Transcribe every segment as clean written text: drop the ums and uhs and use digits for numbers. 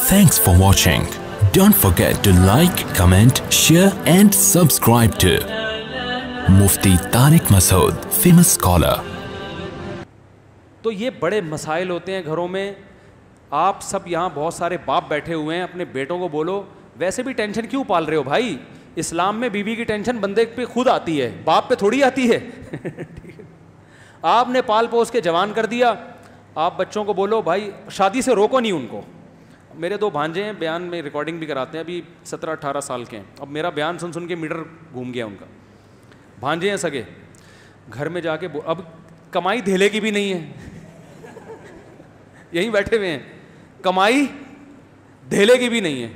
Thanks for watching. Don't forget to like, comment, share and subscribe to Mufti Tariq Masood, famous scholar. تو یہ بڑے مسائل ہوتے ہیں گھروں میں. آپ سب یہاں بہت سارے باپ بیٹھے ہوئے ہیں, اپنے بیٹوں کو بولو ویسے بھی ٹینشن کیوں پال رہے ہو بھائی. اسلام میں بیوی کی ٹینشن بندے پہ خود آتی ہے, باپ پہ تھوڑی آتی ہے. آپ نے پال پوس کے جوان کر دیا. آپ بچوں کو بولو بھائی شادی سے روکو نہیں ان کو. میرے 2 بھانجے ہیں, بیان میں ریکارڈنگ بھی کراتے ہیں, ابھی 17-18 سال کے ہیں. اب میرا بیان سن کے میٹر گھوم گیا ان کا. بھانجے ہیں سگے, گھر میں جا کے اب کمائی دھیلے کی بھی نہیں ہے, یہیں بیٹھے ہوئے ہیں, کمائی دھیلے کی بھی نہیں ہے.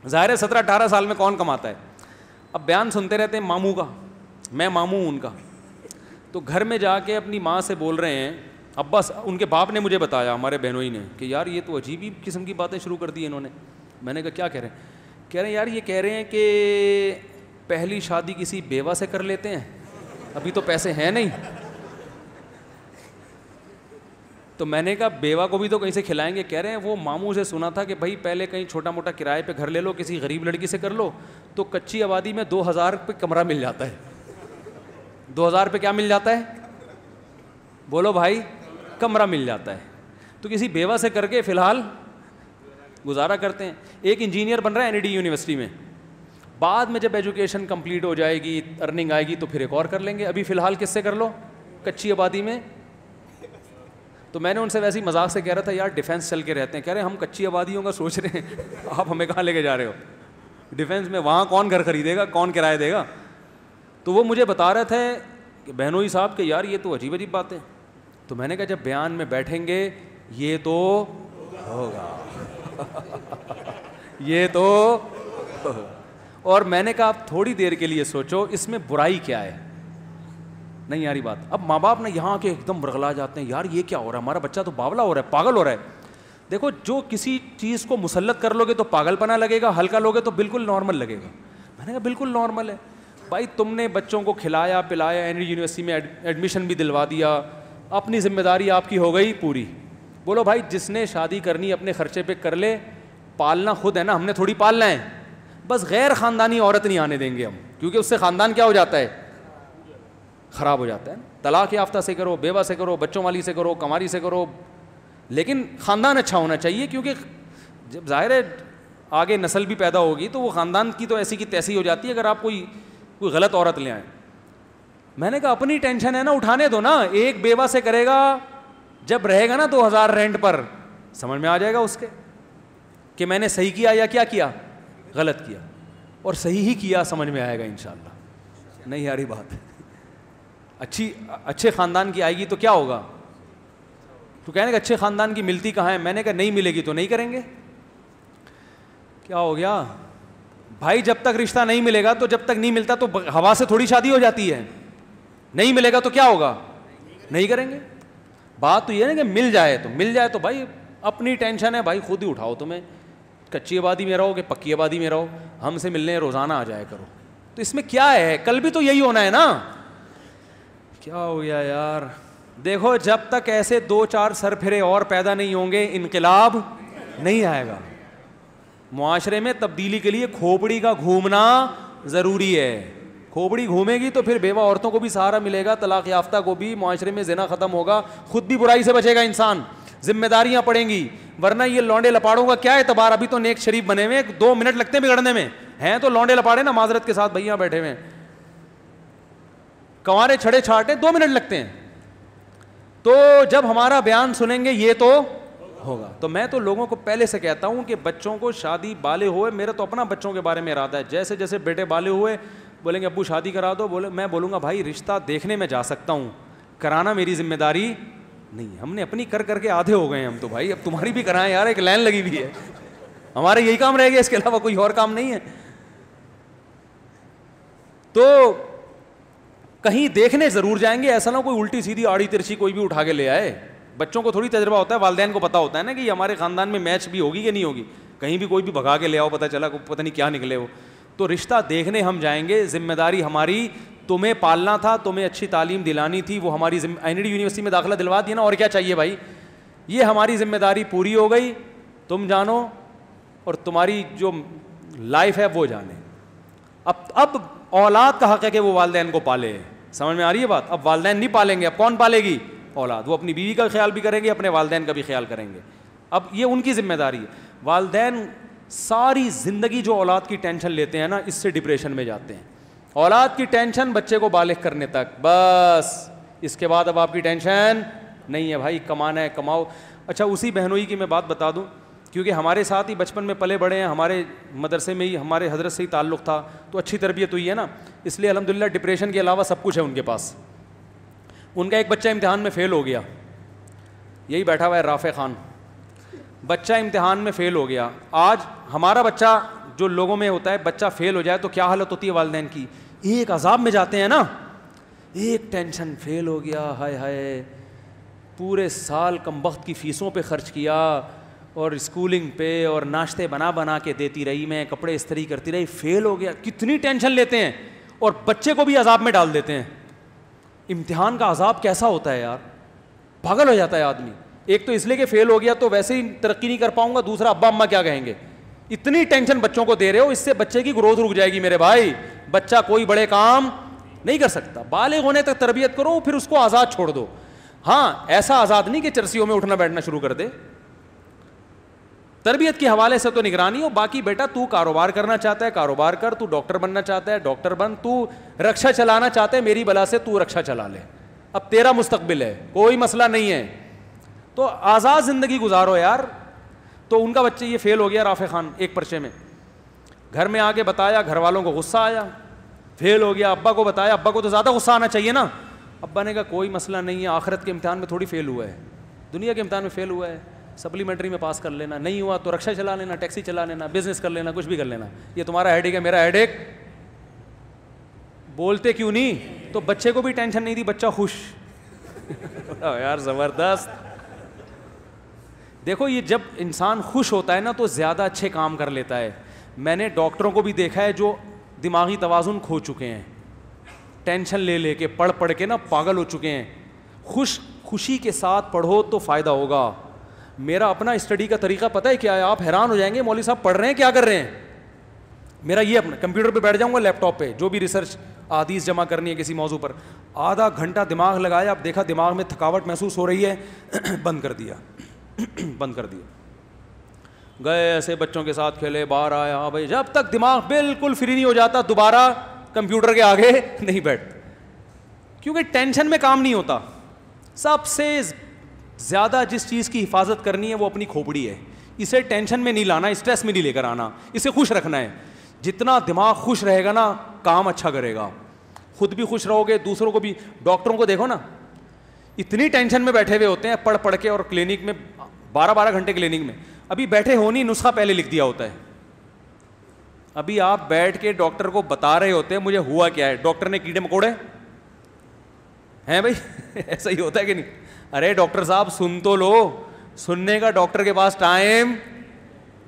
ظاہر ہے 17-18 سال میں کون کماتا ہے. اب بیان سنتے رہتے ہیں ماموں کا, میں ماموں ہوں ان کا. تو گھر میں جا کے اپنی ماں سے بول رہے ہیں, ابا ان کے باپ نے مجھے بتایا, ہمارے بہنوئی نے, کہ یار یہ تو عجیب ہی قسم کی باتیں شروع کر دی انہوں نے. میں نے کہا کیا کہہ رہے ہیں؟ کہہ رہے ہیں یار یہ کہہ رہے ہیں کہ پہلی شادی کسی بیوہ سے کر لیتے ہیں, ابھی تو پیسے ہیں نہیں. تو میں نے کہا بیوہ کو بھی تو کہیں سے کھلائیں گے. کہہ رہے ہیں وہ ماموں سے سنا تھا کہ بھائی پہلے کہیں چھوٹا موٹا کرائے پہ گھر لے لو, کسی غریب لڑکی سے کر لو, تو کچی آبادی میں 2000 پہ کمرہ مل جاتا ہے. 2000 پہ کیا مل جاتا ہے بولو بھائی؟ کمرہ مل جاتا ہے. تو کسی بیوہ سے کر کے فی الحال گزارا کرتے ہیں. ایک انجینئر بن رہا ہے NID یونیورسٹی میں, بعد میں جب ایجوکیشن کمپلیٹ ہو جائے گی, ارننگ آئے گی تو پھر ایک اور کر لیں گے. ابھی فی الحال کس سے کر لو؟ کچی آبادی میں. تو میں نے ان سے ویسے ہی مذاق سے کہہ رہا تھا یار ڈیفینس چل کے رہتے ہیں. کہہ رہے ہیں ہم کچی آبادیوں کا سوچ رہے ہیں, آپ ہمیں کہاں لے کے جا رہے ہو ڈیفینس میں؟ وہاں کون گھر خریدے گا, کون کرایہ دے گا؟ تو وہ مجھے بتا رہے تھے کہ بہنوئی صاحب کہ یار یہ تو عجیب عجیب باتیں. تو میں نے کہا جب بیان میں بیٹھیں گے یہ تو ہوگا, یہ تو ہوگا. اور میں نے کہا آپ تھوڑی دیر کے لیے سوچو اس میں برائی کیا ہے. نہیں یاری بات. اب ماں باپ نے یہاں کے ایک دم برغلا جاتے ہیں, یار یہ کیا ہو رہا ہے, ہمارا بچہ تو باولا ہو رہا ہے, پاگل ہو رہا ہے. دیکھو جو کسی چیز کو مسلط کر لو گے تو پاگل پنا لگے گا, ہلکا لوگے تو بالکل نارمل لگے گا. میں نے کہا بالکل نارمل ہے بھائی, تم نے بچوں کو کھلایا پلایا, NID یونیورسٹی میں ایڈمیشن بھی دلوا دیا, اپنی ذمہ داری آپ کی ہو گئی پوری. بولو بھائی جس نے شادی کرنی اپنے خرچے پہ کر لے, پالنا خود ہے نا, ہم نے تھوڑی پالنا ہے. بس غیر خاندانی عورت نہیں آنے دیں گے ہم, کیونکہ اس سے خاندان کیا ہو جاتا ہے, خراب ہو جاتا ہے. طلاق یافتہ سے کرو, بیوہ سے کرو, بچوں والی سے کرو, کماری سے کرو, لیکن خاندان اچھا ہونا چاہیے. کیونکہ جب ظاہر ہے آگے نسل بھی پیدا ہوگی تو وہ خاندان کی تو ایسی کی تیسی ہو جاتی ہے اگر آپ کوئی غلط عورت لے آئیں. میں نے کہا اپنی ٹینشن ہے نا, اٹھانے دو نا. ایک بیوہ سے کرے گا, جب رہے گا نا 2000 رینٹ پر, سمجھ میں آ جائے گا اس کے کہ میں نے صحیح کیا یا کیا کیا, غلط کیا. اور صحیح ہی کیا سمجھ میں آئے گا انشاءاللہ. نہیں یاری بات, اچھے خاندان کی آئے گی تو کیا ہوگا. تو کہنے کہ اچھے خاندان کی ملتی کہاں ہے. میں نے کہا نہیں ملے گی تو نہیں کریں گے. کیا ہو گیا بھائی, جب تک رشتہ نہیں ملے گا تو جب تک نہیں ملتا تو ہوا سے تھوڑی شادی ہو جاتی ہے. نہیں ملے گا تو کیا ہوگا, نہیں کریں گے. بات تو یہ ہے نا کہ مل جائے تو بھائی اپنی ٹینشن ہے بھائی, خود ہی اٹھاؤ. تمہیں کچی آبادی میں رہو کہ پکی آبادی میں رہو, ہم سے ملنے روزانہ آ جایا کرو. تو اس میں کیا ہے, کل بھی تو یہی ہونا ہے نا. کیا ہو گیا یار. دیکھو جب تک ایسے 2-4 سر پھرے اور پیدا نہیں ہوں گے انقلاب نہیں آئے گا. معاشرے میں تبدیلی کے لیے کھوپڑی کا گھومنا ضروری ہے. کھوپڑی گھومے گی تو پھر بیوہ عورتوں کو بھی سہارا ملے گا, طلاق یافتہ کو بھی, معاشرے میں زنا ختم ہوگا, خود بھی برائی سے بچے گا انسان, ذمہ داریاں پڑیں گی. ورنہ یہ لونڈے لپاڑوں کا کیا اعتبار. ابھی تو نیک شریف بنے ہوئے, 2 منٹ لگتے ہیں بگڑنے میں, ہیں تو لونڈے لپاڑے نا معذرت کے ساتھ بھائیاں بیٹھے ہوئے, کنوارے چھڑے چھاٹے 2 منٹ لگتے ہیں. تو جب ہمارا بیان سنیں گے یہ تو ہوگا. تو میں تو لوگوں کو پہلے سے کہتا ہوں کہ بچوں کو شادی بالغ ہوئے, میرا تو اپنا بچوں کے بارے میں ارادہ ہے, جیسے جیسے بیٹے بالغ ہوئے بولیں گے ابو شادی کرا دو, میں بولوں گا بھائی رشتہ دیکھنے میں جا سکتا ہوں, کرانا میری ذمہ داری نہیں. ہم نے اپنی کر کے آدھے ہو گئے ہیں ہم تو بھائی, اب تمہاری بھی کرائیں یار, ایک لائن لگی ہوئی ہے, ہمارے یہی کام رہ گیا, اس کے علاوہ کوئی اور کام نہیں ہے. تو کہیں دیکھنے ضرور جائیں گے, ایسا نہ کوئی الٹی سیدھی آڑی ترچھی کوئی بھی اٹھا کے لے آئے. بچوں کو تھوڑی تجربہ ہوتا ہے, والدین کو پتا ہوتا ہے نا کہ ہمارے خاندان میں میچ بھی ہوگی کہ نہیں ہوگی. کہیں بھی کوئی بھی بھگا کے لے آؤ, پتہ چلا پتہ نہیں کیا نکلے وہ. تو رشتہ دیکھنے ہم جائیں گے, ذمہ داری ہماری, تمہیں پالنا تھا, تمہیں اچھی تعلیم دلانی تھی, وہ ہماری NID یونیورسٹی میں داخلہ دلوا دیا نا, اور کیا چاہیے بھائی. یہ ہماری ذمہ داری پوری ہو گئی. تم جانو اور تمہاری جو لائف ہے وہ جانے. اب اولاد کا حق ہے کہ وہ والدین کو پالے. سمجھ میں آ رہی ہے بات؟ اب والدین نہیں پالیں گے, اب کون پالے گی؟ اولاد. وہ اپنی بیوی کا خیال بھی کریں گے, اپنے والدین کا بھی خیال کریں گے. اب یہ ان کی ذمہ داری ہے. والدین ساری زندگی جو اولاد کی ٹینشن لیتے ہیں نا, اس سے ڈپریشن میں جاتے ہیں. اولاد کی ٹینشن بچے کو بالغ کرنے تک, بس اس کے بعد اب آپ کی ٹینشن نہیں ہے بھائی, کمانا ہے کماؤ. اچھا اسی بہنوئی کی میں بات بتا دوں, کیونکہ ہمارے ساتھ ہی بچپن میں پلے بڑے ہیں, ہمارے مدرسے میں ہی ہمارے حضرت سے ہی تعلق تھا, تو اچھی تربیت ہوئی ہے نا, اس لیے الحمدللہ ڈپریشن کے علاوہ سب کچھ ہے ان کے پاس. ان کا ایک بچہ امتحان میں فیل ہو گیا, یہی بیٹھا ہوا ہے رافع خان, بچہ امتحان میں فیل ہو گیا. آج ہمارا بچہ جو لوگوں میں ہوتا ہے, بچہ فیل ہو جائے تو کیا حالت ہوتی ہے والدین کی, ایک عذاب میں جاتے ہیں نا, ایک ٹینشن, فیل ہو گیا, ہائے ہائے پورے سال کم وقت کی فیسوں پہ خرچ کیا اور اسکولنگ پہ اور ناشتے بنا بنا کے دیتی رہی, میں کپڑے استری کرتی رہی, فیل ہو گیا. کتنی ٹینشن لیتے ہیں اور بچے کو بھی عذاب میں ڈال دیتے ہیں. امتحان کا عذاب کیسا ہوتا ہے یار, پاگل ہو جاتا ہے آدمی. ایک تو اس لیے کہ فیل ہو گیا تو ویسے ہی ترقی نہیں کر پاؤں گا, دوسرا ابا اماں کیا کہیں گے. اتنی ٹینشن بچوں کو دے رہے ہو, اس سے بچے کی گروتھ رک جائے گی میرے بھائی. بچہ کوئی بڑے کام نہیں کر سکتا. بالغ ہونے تک تربیت کرو, پھر اس کو آزاد چھوڑ دو. ہاں ایسا آزاد نہیں کہ چرسیوں میں اٹھنا بیٹھنا شروع کر دے. تربیت کے حوالے سے تو نگرانی ہو, باقی بیٹا تو کاروبار کرنا چاہتا ہے کاروبار کر, تو ڈاکٹر بننا چاہتا ہے ڈاکٹر بن, تو رکشا چلانا چاہتا ہے میری بلا سے تو رکشا چلا لے, اب تیرا مستقبل ہے, کوئی مسئلہ نہیں ہے. تو آزاد زندگی گزارو یار. تو ان کا بچہ یہ فیل ہو گیا رافع خان ایک پرچے میں, گھر میں آ کے بتایا, گھر والوں کو غصہ آیا, فیل ہو گیا. ابا کو بتایا, ابا کو تو زیادہ غصہ آنا چاہیے نا. ابا نے کہا کوئی مسئلہ نہیں ہے, آخرت کے امتحان میں تھوڑی فیل ہوا ہے, دنیا کے امتحان میں فیل ہوا ہے, سپلیمنٹری میں پاس کر لینا, نہیں ہوا تو رکشا چلا لینا, ٹیکسی چلا لینا, بزنس کر لینا, کچھ بھی کر لینا. یہ تمہارا ہیڈ ایک ہے, میرا ہیڈ ایک. بولتے کیوں نہیں؟ تو بچے کو بھی ٹینشن نہیں دی, بچہ خوش. یار زبردست. دیکھو یہ جب انسان خوش ہوتا ہے نا تو زیادہ اچھے کام کر لیتا ہے. میں نے ڈاکٹروں کو بھی دیکھا ہے جو دماغی توازن کھو چکے ہیں, ٹینشن لے لے کے پڑھ پڑھ کے نا پاگل ہو چکے ہیں. خوشی کے ساتھ پڑھو تو فائدہ ہوگا. میرا اپنا اسٹڈی کا طریقہ پتہ ہے کیا ہے, آپ حیران ہو جائیں گے مولوی صاحب پڑھ رہے ہیں کیا کر رہے ہیں. میرا یہ اپنا کمپیوٹر پہ بیٹھ جاؤں گا, لیپ ٹاپ پہ جو بھی ریسرچ احادیث جمع کرنی ہے کسی موضوع پر, آدھا گھنٹہ دماغ لگایا, اب دیکھا دماغ میں تھکاوٹ محسوس ہو رہی ہے, بند کر دیا. گئے ایسے بچوں کے ساتھ کھیلے, باہر آیا. ہاں بھائی, جب تک دماغ بالکل فری نہیں ہو جاتا دوبارہ کمپیوٹر کے آگے نہیں بیٹھتا, کیونکہ ٹینشن میں کام نہیں ہوتا. سب سے زیادہ جس چیز کی حفاظت کرنی ہے وہ اپنی کھوپڑی ہے. اسے ٹینشن میں نہیں لانا, اسٹریس میں نہیں لے کر آنا, اسے خوش رکھنا ہے. جتنا دماغ خوش رہے گا نا کام اچھا کرے گا, خود بھی خوش رہو گے, دوسروں کو بھی. ڈاکٹروں کو دیکھو نا, اتنی ٹینشن میں بیٹھے ہوئے ہوتے ہیں پڑھ پڑھ کے, اور کلینک میں 12 گھنٹے کلینک میں, ابھی بیٹھے ہو نہیں, نسخہ پہلے لکھ دیا ہوتا ہے. ابھی آپ بیٹھ کے ڈاکٹر کو بتا رہے ہوتے ہیں مجھے ہوا کیا ہے, ڈاکٹر نے کیڑے مکوڑے ہیں بھائی. ایسا ہی ہوتا ہے کہ نہیں؟ ارے ڈاکٹر صاحب سن تو لو, سننے کا ڈاکٹر کے پاس ٹائم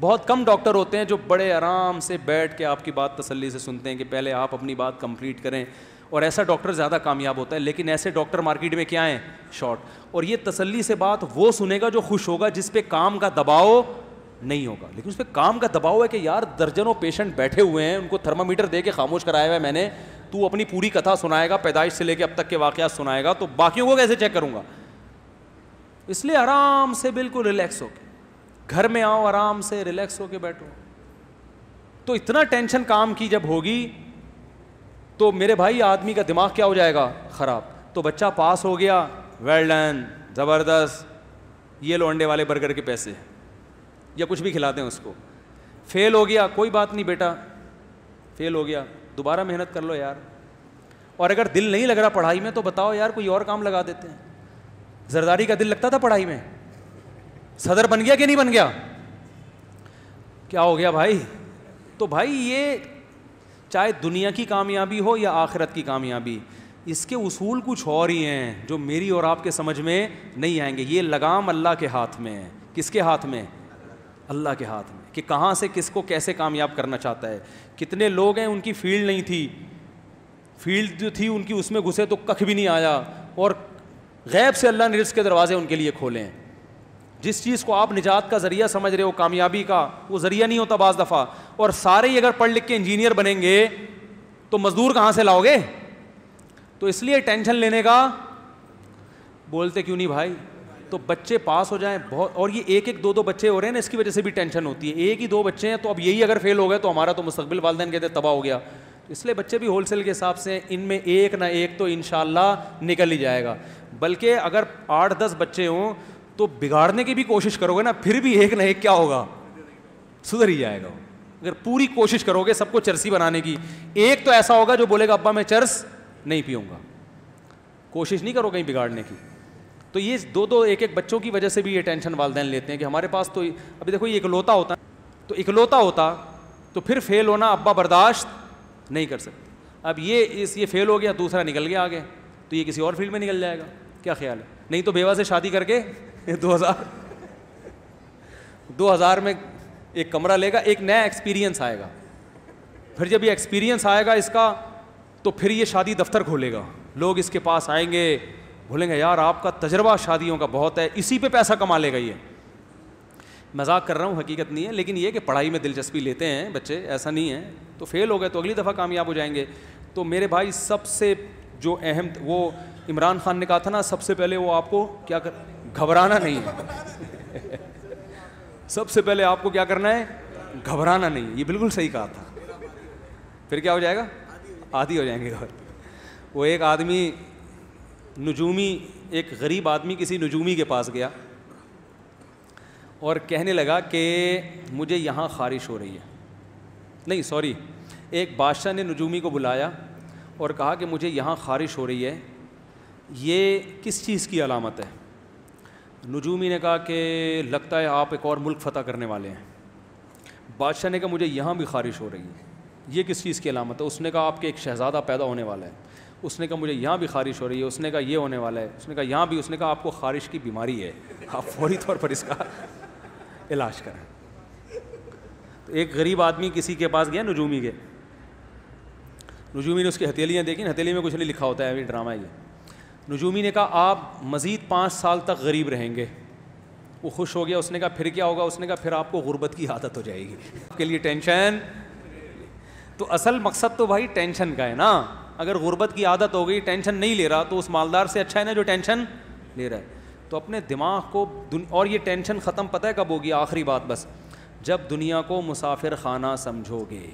بہت کم. ڈاکٹر ہوتے ہیں جو بڑے آرام سے بیٹھ کے آپ کی بات تسلی سے سنتے ہیں کہ پہلے آپ اپنی بات کمپلیٹ کریں, اور ایسا ڈاکٹر زیادہ کامیاب ہوتا ہے. لیکن ایسے ڈاکٹر مارکیٹ میں کیا ہیں, شارٹ. اور یہ تسلی سے بات وہ سنے گا جو خوش ہوگا, جس پہ کام کا دباؤ نہیں ہوگا. لیکن اس پہ کام کا دباؤ ہے کہ یار درجنوں پیشنٹ بیٹھے ہوئے ہیں, ان کو تھرمامیٹر دے کے خاموش کرایا ہوا ہے میں نے, تو اپنی پوری کتھا سنائے گا, پیدائش سے لے کے اب تک کے واقعات سنائے گا, تو باقیوں کو کیسے چیک کروں گا. اس لیے آرام سے بالکل ریلیکس ہو کے گھر میں آؤ, آرام سے ریلیکس ہو کے بیٹھو. تو اتنا ٹینشن کام کی جب ہوگی تو میرے بھائی آدمی کا دماغ کیا ہو جائے گا, خراب. تو بچہ پاس ہو گیا, ویل ڈن, زبردست, یہ لو انڈے والے برگر کے پیسے, یا کچھ بھی کھلاتے ہیں اس کو. فیل ہو گیا, کوئی بات نہیں بیٹا, فیل ہو گیا, دوبارہ محنت کر لو یار. اور اگر دل نہیں لگ رہا پڑھائی میں تو بتاؤ یار کوئی اور کام لگا دیتے ہیں. زرداری کا دل لگتا تھا پڑھائی میں, صدر بن گیا کہ نہیں بن گیا, کیا ہو گیا بھائی. تو بھائی یہ چاہے دنیا کی کامیابی ہو یا آخرت کی کامیابی, اس کے اصول کچھ اور ہی ہیں جو میری اور آپ کے سمجھ میں نہیں آئیں گے. یہ لگام اللہ کے ہاتھ میں ہے. کس کے ہاتھ میں؟ اللہ کے ہاتھ میں, کہ کہاں سے کس کو کیسے کامیاب کرنا چاہتا ہے. کتنے لوگ ہیں ان کی فیلڈ نہیں تھی, فیلڈ جو تھی ان کی اس میں گھسے تو ککھ بھی نہیں آیا, اور غیب سے اللہ نے رزق کے دروازے ان کے لیے کھولے ہیں. جس چیز کو آپ نجات کا ذریعہ سمجھ رہے ہو, کامیابی کا, وہ ذریعہ نہیں ہوتا بعض دفعہ. اور سارے ہی اگر پڑھ لکھ کے انجینئر بنیں گے تو مزدور کہاں سے لاؤ گے؟ تو اس لیے ٹینشن لینے کا بولتے کیوں نہیں بھائی؟ تو بچے پاس ہو جائیں بہت, اور یہ ایک ایک دو دو بچے ہو رہے ہیں نا, اس کی وجہ سے بھی ٹینشن ہوتی ہے. ایک ہی دو بچے ہیں تو اب یہی اگر فیل ہو گئے تو ہمارا تو مستقبل والدین کہتے تباہ ہو گیا. اس لیے بچے بھی ہول سیل کے حساب سے, ان میں ایک نہ ایک تو انشاءاللہ نکل ہی جائے گا. بلکہ اگر 8-10 بچے ہوں تو بگاڑنے کی بھی کوشش کرو گے نا, پھر بھی ایک نہ ایک کیا ہوگا, سدھر ہی جائے گا. اگر پوری کوشش کرو گے سب کو چرسی بنانے کی, ایک تو ایسا ہوگا جو بولے گا ابا میں چرس نہیں پیوں گا. کوشش نہیں کرو کہیں بگاڑنے کی. تو یہ دو ایک ایک بچوں کی وجہ سے بھی یہ ٹینشن والدین لیتے ہیں کہ ہمارے پاس تو ابھی دیکھو یہ اکلوتا ہوتا, تو اکلوتا ہوتا تو پھر فیل ہونا ابا برداشت نہیں کر سکتے. اب یہ فیل ہو گیا, دوسرا نکل گیا آگے, تو یہ کسی اور فیلڈ میں نکل جائے گا. کیا خیال ہے؟ نہیں تو بیوہ سے شادی کر کے 2000 میں ایک کمرہ لے گا, ایک نیا ایکسپیرینس آئے گا. پھر جب یہ ایکسپیرینس آئے گا اس کا, تو پھر یہ شادی دفتر کھولے گا, لوگ اس کے پاس آئیں گے, بولیں گے یار آپ کا تجربہ شادیوں کا بہت ہے, اسی پہ پیسہ کما لے گا. یہ مذاق کر رہا ہوں, حقیقت نہیں ہے, لیکن یہ کہ پڑھائی میں دلچسپی لیتے ہیں بچے, ایسا نہیں ہے. تو فیل ہو گئے تو اگلی دفعہ کامیاب ہو جائیں گے. تو میرے بھائی سب سے جو اہم, وہ عمران خان نے کہا تھا نا, سب سے پہلے وہ آپ کو کیا گھبرانا نہیں ہے. سب سے پہلے آپ کو کیا کرنا ہے, گھبرانا نہیں. یہ بالکل صحیح کہا تھا. پھر کیا ہو جائے گا, عادی ہو جائیں گے. وہ ایک آدمی نجومی, ایک غریب آدمی کسی نجومی کے پاس گیا اور کہنے لگا کہ مجھے یہاں خارش ہو رہی ہے. نہیں سوری, ایک بادشاہ نے نجومی کو بلایا اور کہا کہ مجھے یہاں خارش ہو رہی ہے, یہ کس چیز کی علامت ہے؟ نجومی نے کہا کہ لگتا ہے آپ ایک اور ملک فتح کرنے والے ہیں. بادشاہ نے کہا مجھے یہاں بھی خارش ہو رہی ہے, یہ کس چیز کی علامت ہے؟ اس نے کہا آپ کے ایک شہزادہ پیدا ہونے والا ہے. اس نے کہا مجھے یہاں بھی خارش ہو رہی ہے. اس نے کہا یہ ہونے والا ہے. اس نے کہا یہاں بھی. اس نے کہا آپ کو خارش کی بیماری ہے, آپ فوری طور پر اس کا علاج کریں. تو ایک غریب آدمی کسی کے پاس گیا نجومی کے. نجومی نے اس کی ہتھیلیاں دیکھیں, ہتھیلی میں کچھ نہیں لکھا ہوتا ہے, یہ ڈرامہ ہے یہ. نجومی نے کہا آپ مزید 5 سال تک غریب رہیں گے. وہ خوش ہو گیا. اس نے کہا پھر کیا ہوگا؟ اس نے کہا پھر آپ کو غربت کی عادت ہو جائے گی. آپ کے لیے ٹینشن. تو اصل مقصد تو بھائی ٹینشن کا ہے نا. اگر غربت کی عادت ہو گئی, ٹینشن نہیں لے رہا, تو اس مالدار سے اچھا ہے نا جو ٹینشن لے رہا ہے. تو اپنے دماغ کو, اور یہ ٹینشن ختم پتہ ہے کب ہوگی؟ آخری بات بس, جب دنیا کو مسافر خانہ سمجھو گے,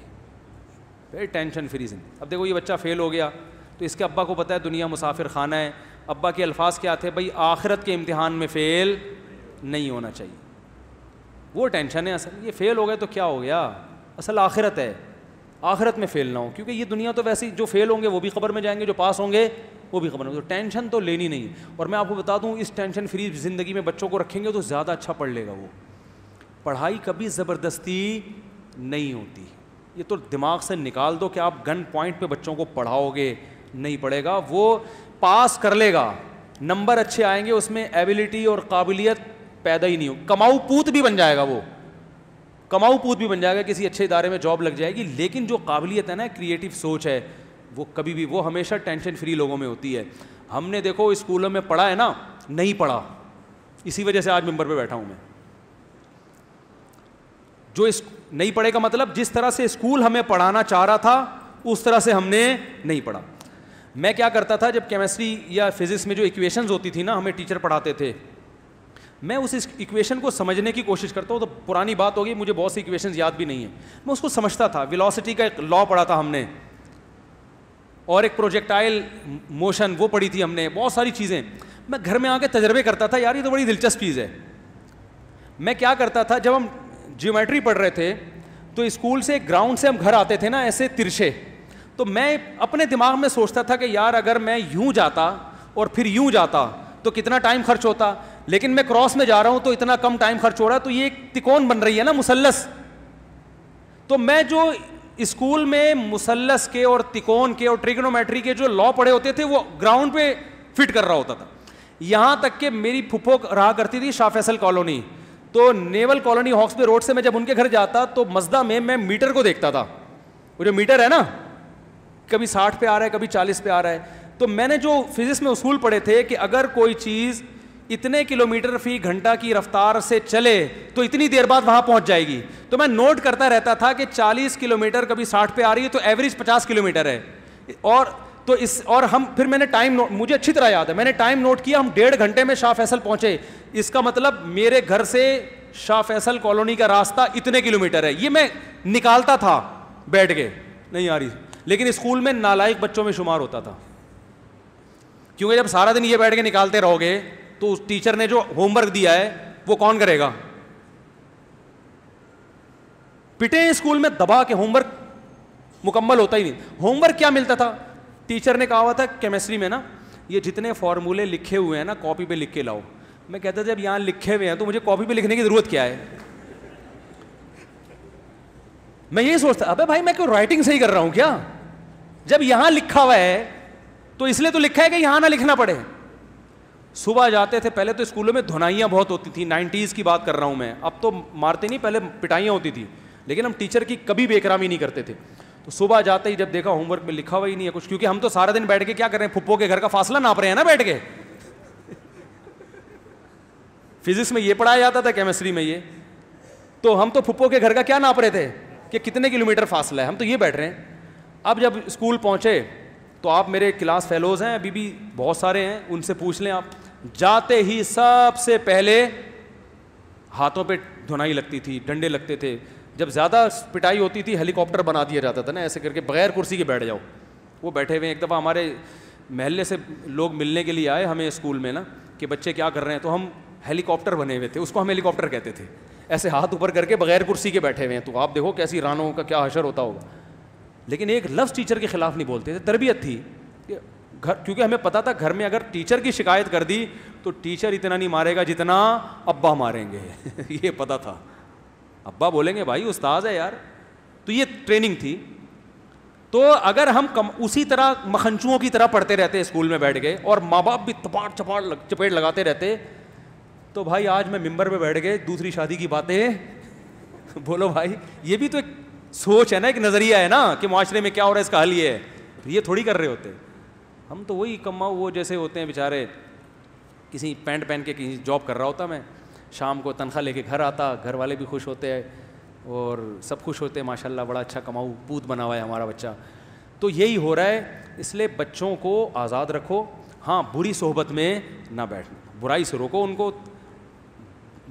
پھر ٹینشن فری زندگی. اب دیکھو یہ بچہ فیل ہو گیا تو اس کے ابا کو پتہ ہے دنیا مسافر خانہ ہے. ابا کے الفاظ کیا تھے؟ بھائی آخرت کے امتحان میں فیل نہیں ہونا چاہیے. وہ ٹینشن ہے اصل. یہ فیل ہو گئے تو کیا ہو گیا, اصل آخرت ہے, آخرت میں فیل نہ ہو. کیونکہ یہ دنیا تو ویسے جو فیل ہوں گے وہ بھی قبر میں جائیں گے, جو پاس ہوں گے وہ بھی قبر میں. تو ٹینشن تو لینی نہیں. اور میں آپ کو بتا دوں, اس ٹینشن فری زندگی میں بچوں کو رکھیں گے تو زیادہ اچھا پڑھ لے گا وہ. پڑھائی کبھی زبردستی نہیں ہوتی. یہ تو دماغ سے نکال دو کہ آپ گن پوائنٹ پہ بچوں کو پڑھاؤ گے, نہیں پڑھے گا. وہ پاس کر لے گا, نمبر اچھے آئیں گے, اس میں ایبلٹی اور قابلیت پیدا ہی نہیں ہو. کماؤ پوت بھی بن جائے گا, وہ کماؤ پوت بھی بن جائے گا, کسی اچھے ادارے میں جاب لگ جائے گی. لیکن جو قابلیت ہے نا, کریٹو سوچ ہے, وہ کبھی بھی, وہ ہمیشہ ٹینشن فری لوگوں میں ہوتی ہے. ہم نے دیکھو اسکولوں میں پڑھا ہے نا, نہیں پڑھا, اسی وجہ سے آج ممبر پہ بیٹھا ہوں میں. جو نہیں پڑھے کا مطلب, جس طرح سے اسکول ہمیں پڑھانا چاہ رہا تھا اس طرح سے ہم نے نہیں پڑھا. میں کیا کرتا تھا, جب کیمسٹری یا فزکس میں جو ایکویشنز ہوتی تھی نا, ہمیں ٹیچر پڑھاتے تھے, میں اس ایکویشن کو سمجھنے کی کوشش کرتا ہوں. تو پرانی بات ہوگی, مجھے بہت سی ایکویشنز یاد بھی نہیں ہیں, میں اس کو سمجھتا تھا. ویلوسٹی کا ایک لا پڑھا تھا ہم نے, اور ایک پروجیکٹائل موشن وہ پڑھی تھی ہم نے, بہت ساری چیزیں. میں گھر میں آ کے تجربے کرتا تھا, یار یہ تو بڑی دلچسپ چیز ہے. میں کیا کرتا تھا, جب ہم جیومیٹری پڑھ رہے تھے تو اسکول سے گراؤنڈ سے ہم گھر آتے تھے نا ایسے ترچھے, تو میں اپنے دماغ میں سوچتا تھا کہ یار اگر میں یوں جاتا اور پھر یوں جاتا تو کتنا ٹائم خرچ ہوتا, لیکن میں کراس میں جا رہا ہوں تو اتنا کم ٹائم خرچ ہو رہا ہے. تو یہ ایک تکون بن رہی ہے نا, مثلث. تو میں جو اسکول میں مثلث کے اور تکون کے اور ٹریگنومیٹری کے جو لا پڑھے ہوتے تھے وہ گراؤنڈ پہ فٹ کر رہا ہوتا تھا. یہاں تک کہ میری پھپھو رہا کرتی تھی شاہ فیصل کالونی, تو نیول کالونی ہاکس پہ روڈ سے میں جب ان کے گھر جاتا تو مزدہ میں میٹر کو دیکھتا تھا. وہ جو میٹر ہے نا, کبھی 60 پہ آ رہا ہے, کبھی 40 پہ آ رہا ہے. تو میں نے جو فزکس میں اصول پڑھے تھے کہ اگر کوئی چیز اتنے کلومیٹر فی گھنٹہ کی رفتار سے چلے تو اتنی دیر بعد وہاں پہنچ جائے گی. تو میں نوٹ کرتا رہتا تھا کہ 40 کلومیٹر کبھی 60 پہ آ رہی ہے تو ایوریج 50 کلومیٹر ہے. اور ہم پھر میں نے ٹائم مجھے اچھی طرح یاد ہے, میں نے ٹائم نوٹ کیا, ہم 1.5 گھنٹے میں شاہ فیصل پہنچے. اس کا مطلب میرے گھر سے شاہ فیصل کالونی کا راستہ اتنے کلومیٹر ہے. یہ میں نکالتا تھا بیٹھ کے, نہیں آ رہی, لیکن اسکول میں نالائق بچوں میں شمار ہوتا تھا, کیونکہ جب سارا دن یہ بیٹھ کے نکالتے رہو گے تو ٹیچر نے جو ہوم ورک دیا ہے وہ کون کرے گا. پٹے اسکول میں دبا کے ہوم ورک مکمل ہوتا ہی نہیں. ہوم ورک کیا ملتا تھا, ٹیچر نے کہا ہوا تھا کیمسٹری میں نا, یہ جتنے فارمولے لکھے ہوئے ہیں نا کاپی پہ لکھ کے لاؤ. میں کہتا تھا جب یہاں لکھے ہوئے ہیں تو مجھے کاپی پہ لکھنے کی ضرورت کیا ہے. میں یہ سوچتا ابے بھائی میں کوئی رائٹنگ صحیح کر رہا ہوں کیا, جب یہاں لکھا ہوا ہے تو اس لیے تو لکھا ہے کہ یہاں نہ لکھنا پڑے. صبح جاتے تھے, پہلے تو اسکولوں میں دھنائیاں بہت ہوتی تھیں, 90s کی بات کر رہا ہوں میں, اب تو مارتے نہیں, پہلے پٹائیاں ہوتی تھی, لیکن ہم ٹیچر کی کبھی بے احترامی نہیں کرتے تھے. تو صبح جاتے ہی جب دیکھا ہوم ورک میں لکھا ہوا ہی نہیں ہے کچھ, کیونکہ ہم تو سارا دن بیٹھ کے کیا کر رہے ہیں, پھپھو کے گھر کا فاصلہ ناپ رہے ہیں نا بیٹھ کے. فزکس میں یہ پڑھایا جاتا تھا, کیمسٹری میں یہ, تو ہم تو پھپھو کے گھر کا کیا ناپ رہے تھے کہ کتنے کلومیٹر فاصلہ ہے, ہم تو یہ بیٹھ رہے ہیں. اب جب اسکول پہنچے تو آپ میرے کلاس فیلوز ہیں ابھی بھی بہت سارے ہیں, ان سے پوچھ لیں آپ, جاتے ہی سب سے پہلے ہاتھوں پہ دھنائی لگتی تھی, ڈنڈے لگتے تھے. جب زیادہ پٹائی ہوتی تھی ہیلی کاپٹر بنا دیا جاتا تھا نا, ایسے کر کے بغیر کرسی کے بیٹھ جاؤ. وہ بیٹھے ہوئے, ایک دفعہ ہمارے محلے سے لوگ ملنے کے لیے آئے ہمیں اسکول میں نا, کہ بچے کیا کر رہے ہیں, تو ہم ہیلی کاپٹر بنے ہوئے تھے, اس کو ہم ہیلی کاپٹر کہتے تھے, ایسے ہاتھ اوپر کر کے بغیر کرسی کے بیٹھے ہوئے ہیں. تو آپ دیکھو کیسی رانوں کا کیا حشر ہوتا ہوگا. لیکن ایک لفظ ٹیچر کے خلاف نہیں بولتے تھے, تربیت تھی گھر, کیونکہ ہمیں پتا تھا گھر میں اگر ٹیچر کی شکایت کر دی تو ٹیچر اتنا نہیں مارے گا جتنا ابا ماریں گے. یہ پتا تھا, ابا بولیں گے بھائی استاذ ہے یار. تو یہ ٹریننگ تھی. تو اگر ہم اسی طرح مکھنچوؤں کی طرح پڑھتے رہتے اسکول میں بیٹھ گئے اور ماں باپ بھی چپیٹ لگاتے رہتے, تو بھائی آج میں ممبر پہ بیٹھ گئے دوسری شادی کی باتیں بولو بھائی, یہ بھی تو ایک سوچ ہے نا, ایک نظریہ ہے نا کہ معاشرے میں کیا ہو رہا ہے, اس کا حل یہ ہے. یہ تھوڑی کر رہے ہوتے ہم, تو وہی کماؤ وہ جیسے ہوتے ہیں بیچارے, کسی پینٹ پہن کے کہیں جاب کر رہا ہوتا میں, شام کو تنخواہ لے کے گھر آتا, گھر والے بھی خوش ہوتے ہیں اور سب خوش ہوتے ہیں, ماشاء اللہ بڑا اچھا کماؤ پوت بنا ہوا ہے ہمارا بچہ. تو یہی ہو رہا ہے. اس لیے بچوں کو آزاد رکھو, ہاں بری صحبت میں نہ بیٹھنا, برائی سے روکو ان کو,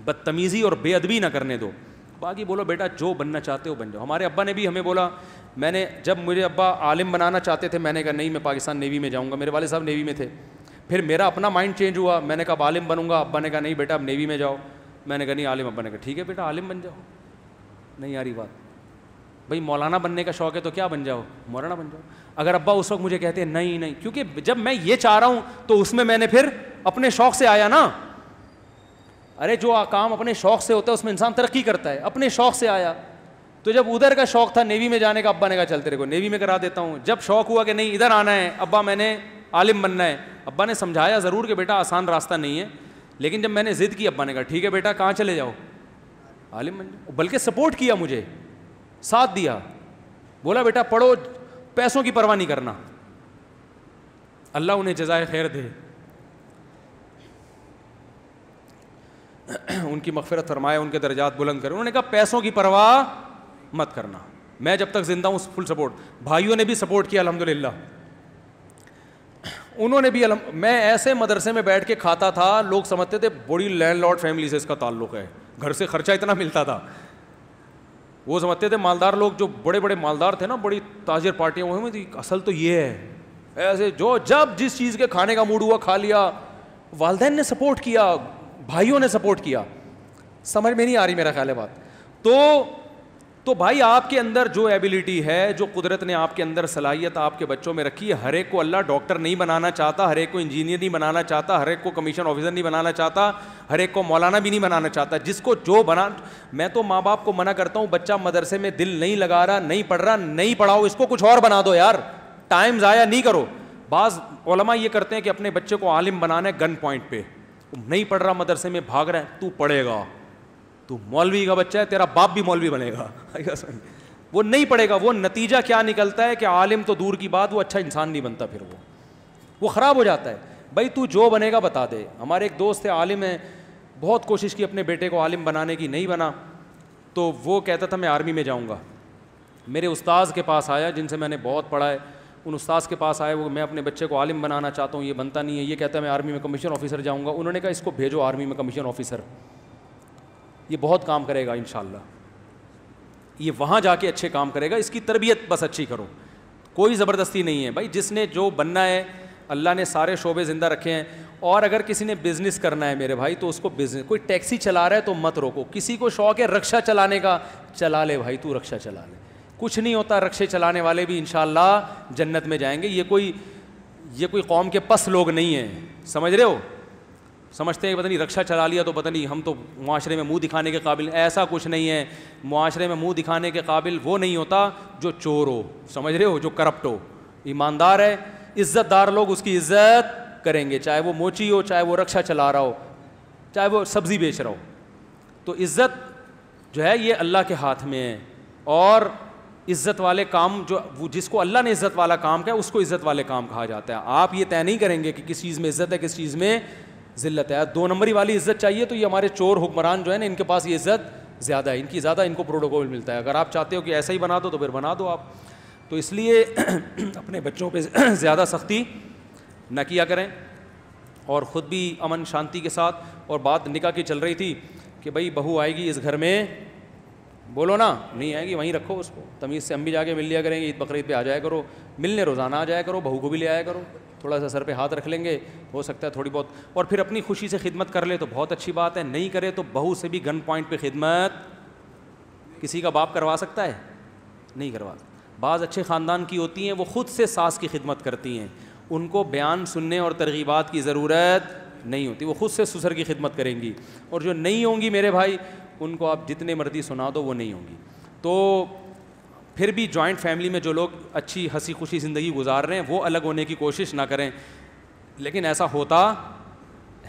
بدتمیزی اور بے ادبی نہ کرنے دو. باقی بولو بیٹا جو بننا چاہتے ہو بن جاؤ. ہمارے ابا نے بھی ہمیں بولا, میں نے جب مجھے ابا عالم بنانا چاہتے تھے, میں نے کہا نہیں میں پاکستان نیوی میں جاؤں گا, میرے والد صاحب نیوی میں تھے. پھر میرا اپنا مائنڈ چینج ہوا, میں نے کہا عالم بنوں گا, ابا نے کہا نہیں بیٹا اب نیوی میں جاؤ. میں نے کہا نہیں عالم. ابا نے کہا ٹھیک ہے بیٹا عالم بن جاؤ. نہیں آ رہی بات, بھائی مولانا بننے کا شوق ہے تو کیا بن جاؤ, مولانا بن جاؤ. اگر ابا اس وقت مجھے کہتے ہیں نہیں نہیں, کیونکہ جب میں یہ چاہ رہا ہوں تو اس میں نے پھر اپنے شوق سے آیا نا. ارے جو کام اپنے شوق سے ہوتا ہے اس میں انسان ترقی کرتا ہے, اپنے شوق سے آیا. تو جب ادھر کا شوق تھا نیوی میں جانے کا, ابا نے کہا چل تیرے کو نیوی میں کرا دیتا ہوں. جب شوق ہوا کہ نہیں ادھر آنا ہے, ابا میں نے عالم بننا ہے, ابا نے سمجھایا ضرور کہ بیٹا آسان راستہ نہیں ہے, لیکن جب میں نے ضد کی, ابا نے کہا ٹھیک ہے بیٹا کہاں چلے جاؤ, عالم بن جاؤ. بلکہ سپورٹ کیا, مجھے ساتھ دیا, بولا بیٹا پڑھو, پیسوں کی پرواہ نہیں کرنا. اللہ انہیں جزائے خیر دے, ان کی مغفرت فرمائے, ان کے درجات بلند کرے. انہوں نے کہا پیسوں کی پرواہ مت کرنا, میں جب تک زندہ ہوں فل سپورٹ. بھائیوں نے بھی سپورٹ کیا الحمدللہ, انہوں نے بھی. میں ایسے مدرسے میں بیٹھ کے کھاتا تھا, لوگ سمجھتے تھے بڑی لینڈ لارڈ فیملی سے اس کا تعلق ہے, گھر سے خرچہ اتنا ملتا تھا. وہ سمجھتے تھے مالدار لوگ, جو بڑے بڑے مالدار تھے نا, بڑی تاجر پارٹیاں وہ میں, اصل تو یہ ہے. ایسے جو جب جس چیز کے کھانے کا موڈ ہوا کھا لیا. والدین نے سپورٹ کیا, بھائیوں نے سپورٹ کیا. سمجھ میں نہیں آ رہی میرا خیال ہے بات. تو بھائی آپ کے اندر جو ایبلٹی ہے, جو قدرت نے آپ کے اندر صلاحیت آپ کے بچوں میں رکھی ہے, ہر ایک کو اللہ ڈاکٹر نہیں بنانا چاہتا, ہر ایک کو انجینئر نہیں بنانا چاہتا, ہر ایک کو کمیشن آفیسر نہیں بنانا چاہتا, ہر ایک کو مولانا بھی نہیں بنانا چاہتا. جس کو جو بنا, میں تو ماں باپ کو منع کرتا ہوں, بچہ مدرسے میں دل نہیں لگا رہا, نہیں پڑھ رہا, نہیں پڑھاؤ, اس کو کچھ اور بنا دو یار, ٹائم ضائع نہیں کرو. بعض علماء یہ کرتے ہیں کہ اپنے بچے کو عالم بنانا ہے گن پوائنٹ پہ, نہیں پڑھ رہا مدرسے میں, بھاگ رہا ہے, تو پڑھے گا, تو مولوی کا بچہ ہے, تیرا باپ بھی مولوی بنے گا. وہ نہیں پڑھے گا. وہ نتیجہ کیا نکلتا ہے کہ عالم تو دور کی بات, وہ اچھا انسان نہیں بنتا, پھر وہ خراب ہو جاتا ہے. بھائی تو جو بنے گا بتا دے. ہمارے ایک دوست ہے عالم ہے, بہت کوشش کی اپنے بیٹے کو عالم بنانے کی, نہیں بنا, تو وہ کہتا تھا میں آرمی میں جاؤں گا. میرے استاذ کے پاس آیا جن سے میں نے بہت پڑھا ہے, ان استاذ کے پاس آئے, وہ میں اپنے بچے کو عالم بنانا چاہتا ہوں, یہ بنتا نہیں ہے, یہ کہتا ہے میں آرمی میں کمیشن آفیسر جاؤں گا. انہوں نے کہا اس کو بھیجو آرمی میں کمیشن آفیسر, یہ بہت کام کرے گا انشاءاللہ, یہ وہاں جا کے اچھے کام کرے گا, اس کی تربیت بس اچھی کرو, کوئی زبردستی نہیں ہے بھائی. جس نے جو بننا ہے, اللہ نے سارے شعبے زندہ رکھے ہیں. اور اگر کسی نے بزنس کرنا ہے میرے بھائی تو اس کو بزنس, کوئی ٹیکسی چلا رہا ہے تو مت روکو. کسی کو شوق ہے رکشہ چلانے کا, چلا لے بھائی, تو رکشہ چلا لے, کچھ نہیں ہوتا. رکشے چلانے والے بھی انشاءاللہ جنت میں جائیں گے. یہ کوئی قوم کے پس لوگ نہیں ہیں, سمجھ رہے ہو. سمجھتے ہیں پتہ نہیں رکشہ چلا لیا تو پتہ نہیں ہم تو معاشرے میں منہ دکھانے کے قابل. ایسا کچھ نہیں ہے. معاشرے میں منہ دکھانے کے قابل وہ نہیں ہوتا جو چور ہو, سمجھ رہے ہو, جو کرپٹ ہو. ایماندار ہے, عزت دار لوگ اس کی عزت کریں گے, چاہے وہ موچی ہو, چاہے وہ رکشہ چلا رہا ہو, چاہے وہ سبزی بیچ رہا ہو. تو عزت جو ہے یہ اللہ کے ہاتھ میں ہے. اور عزت والے کام جو جس کو اللہ نے عزت والا کام کہا اس کو عزت والے کام کہا جاتا ہے. آپ یہ طے نہیں کریں گے کہ کس چیز میں عزت ہے کس چیز میں ذلت ہے. 2 نمبری والی عزت چاہیے تو یہ ہمارے چور حکمران جو ہے نا, ان کے پاس یہ عزت زیادہ ہے, ان کی زیادہ ان کو پروٹوکول ملتا ہے. اگر آپ چاہتے ہو کہ ایسا ہی بنا دو تو پھر بنا دو آپ. تو اس لیے اپنے بچوں پہ زیادہ سختی نہ کیا کریں, اور خود بھی امن شانتی کے ساتھ. اور بات نکاح کی چل رہی تھی کہ بھائی بہو آئے گی اس گھر میں, بولو نا, نہیں آئے گی وہیں رکھو اس کو تمیز سے. ہم بھی جا کے مل لیا کریں گے, عید بقرعید پہ آ جایا کرو, ملنے روزانہ آ جایا کرو, بہو کو بھی لے آیا کرو, تھوڑا سا سر پہ ہاتھ رکھ لیں گے, ہو سکتا ہے تھوڑی بہت. اور پھر اپنی خوشی سے خدمت کر لے تو بہت اچھی بات ہے, نہیں کرے تو بہو سے بھی گن پوائنٹ پہ خدمت کسی کا باپ کروا سکتا ہے؟ نہیں کروا. بعض اچھے خاندان کی ہوتی ہیں وہ خود سے ساس کی خدمت کرتی ہیں, ان کو بیان سننے اور ترغیبات کی ضرورت نہیں ہوتی, وہ خود سے سسر کی خدمت کریں گی. اور جو نہیں ہوں گی میرے بھائی, ان کو آپ جتنے مرضی سنا دو وہ نہیں ہوں گی. تو پھر بھی جوائنٹ فیملی میں جو لوگ اچھی ہنسی خوشی زندگی گزار رہے ہیں وہ الگ ہونے کی کوشش نہ کریں, لیکن ایسا ہوتا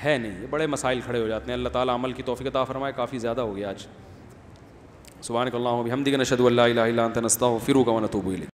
ہے نہیں. یہ بڑے مسائل کھڑے ہو جاتے ہیں. اللہ تعالیٰ عمل کی توفیق عطا فرمائے. کافی زیادہ ہو گیا آج. سبحانک اللہم و بحمدک نشہد ان لا الہ الا انت نستغفرک و نتوب الیک.